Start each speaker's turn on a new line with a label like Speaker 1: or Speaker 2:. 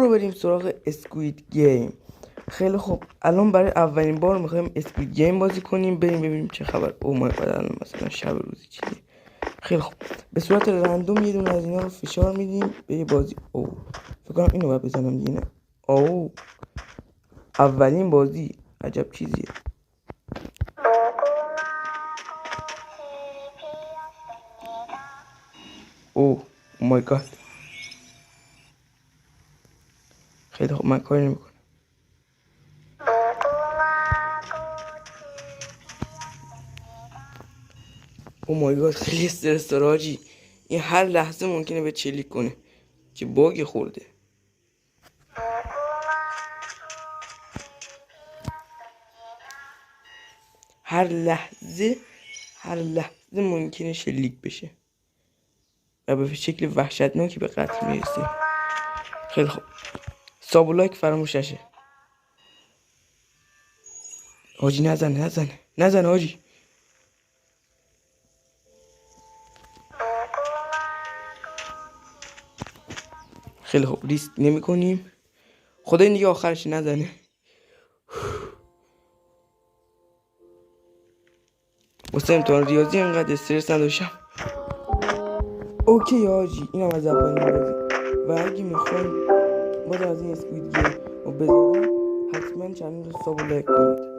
Speaker 1: برو بریم سراغ اسکوید گیم. خیلی خوب، الان برای اولین بار میخوایم اسکوید گیم بازی کنیم، بریم ببینیم چه خبر. او مای گاد، الان مثلا شب روزی چیزی. خیلی خوب، به صورت رندوم یه دونه از اینا رو فشار میدیم به یه بازی. او فکر کنم اینو باید بزنم دیگه، نه؟ او اولین بازی، عجب چیزیه. او مای گاد. خیلی خوب، من کاری نمیکنم. او مای گاد، خیلی استرس داره حاجی. این هر لحظه ممکنه به چلیک کنه. چه باگی خورده. هر لحظه ممکنه شلیک بشه و به شکل وحشتناکی به قتل میرسیم. خیلی خوب، ساب و لایک فراموش نشه حاجی. نزن حاجی. خیلی خوب، ریسک نمی کنیم. خدا این دیگه آخرش نزنه. واسه امتحان ریاضی انقدر استرس نداشتم. اوکی حاجی، اینم از اولین بازی. و اگه میخواین باز از این اسکوید گیم رو بذارم، حتما چنل رو ساب و لایک کنید.